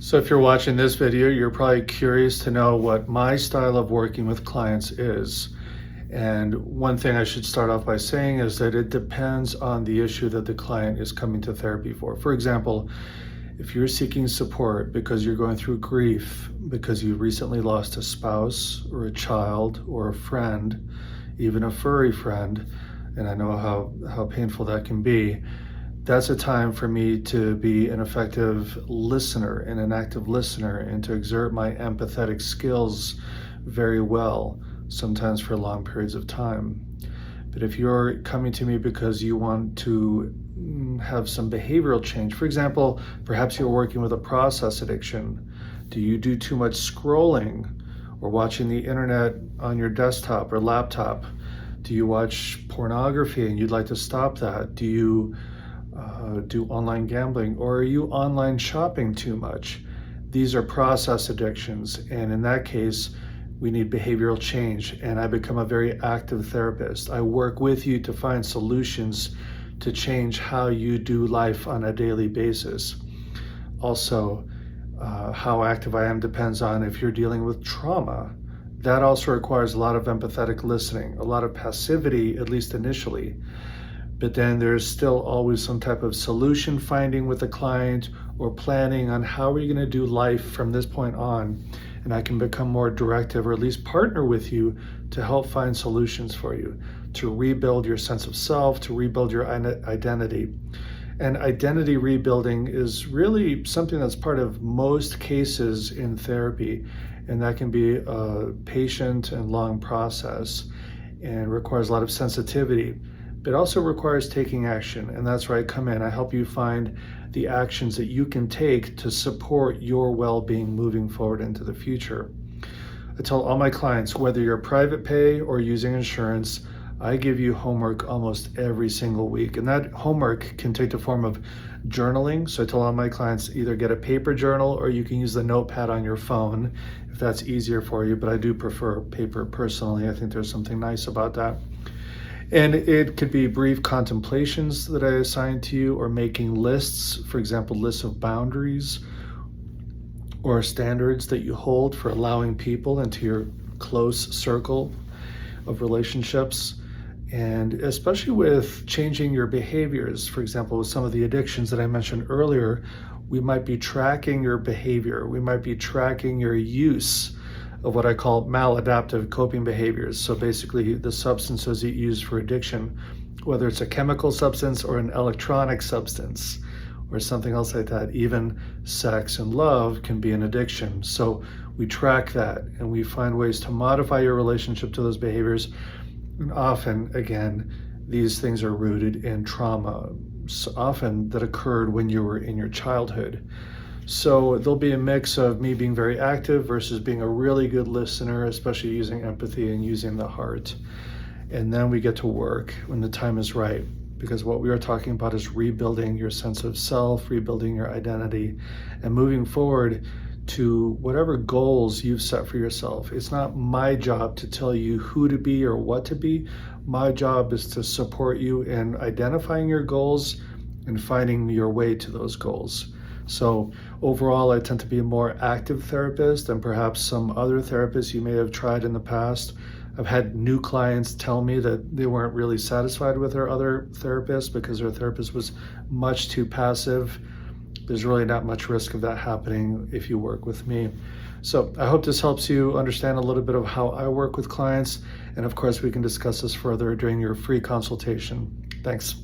So if you're watching this video, you're probably curious to know what my style of working with clients is. And one thing I should start off by saying is that it depends on the issue that the client is coming to therapy for. For example, if you're seeking support because you're going through grief, because you recently lost a spouse or a child or a friend, even a furry friend, and I know how painful that can be, that's a time for me to be an effective listener and an active listener and to exert my empathetic skills very well, sometimes for long periods of time. But if you're coming to me because you want to have some behavioral change, for example, perhaps you're working with a process addiction. Do you do too much scrolling or watching the internet on your desktop or laptop? Do you watch pornography and you'd like to stop that? Do you do online gambling, or are you online shopping too much? These are process addictions, and in that case, we need behavioral change, and I become a very active therapist. I work with you to find solutions to change how you do life on a daily basis. Also, how active I am depends on if you're dealing with trauma. That also requires a lot of empathetic listening, a lot of passivity, at least initially. But then there's still always some type of solution finding with the client or planning on how are you going to do life from this point on. And I can become more directive or at least partner with you to help find solutions for you, to rebuild your sense of self, to rebuild your identity. And identity rebuilding is really something that's part of most cases in therapy. And that can be a patient and long process and requires a lot of sensitivity. It also requires taking action, and that's where I come in. I help you find the actions that you can take to support your well-being moving forward into the future. I tell all my clients, whether you're private pay or using insurance, I give you homework almost every single week, and that homework can take the form of journaling. So I tell all my clients, either get a paper journal or you can use the notepad on your phone if that's easier for you, but I do prefer paper personally. I think there's something nice about that. And it could be brief contemplations that I assign to you, or making lists, for example, lists of boundaries or standards that you hold for allowing people into your close circle of relationships. And especially with changing your behaviors, for example, with some of the addictions that I mentioned earlier, we might be tracking your behavior. We might be tracking your use of what I call maladaptive coping behaviors. So basically the substances you use for addiction, whether it's a chemical substance or an electronic substance or something else like that. Even sex and love can be an addiction. So we track that and we find ways to modify your relationship to those behaviors. And often, again, these things are rooted in trauma, so often that occurred when you were in your childhood. So there'll be a mix of me being very active versus being a really good listener, especially using empathy and using the heart. And then we get to work when the time is right, because what we are talking about is rebuilding your sense of self, rebuilding your identity, and moving forward to whatever goals you've set for yourself. It's not my job to tell you who to be or what to be. My job is to support you in identifying your goals and finding your way to those goals. So overall, I tend to be a more active therapist than perhaps some other therapists you may have tried in the past. I've had new clients tell me that they weren't really satisfied with their other therapist because their therapist was much too passive. There's really not much risk of that happening if you work with me. So I hope this helps you understand a little bit of how I work with clients. And of course, we can discuss this further during your free consultation. Thanks.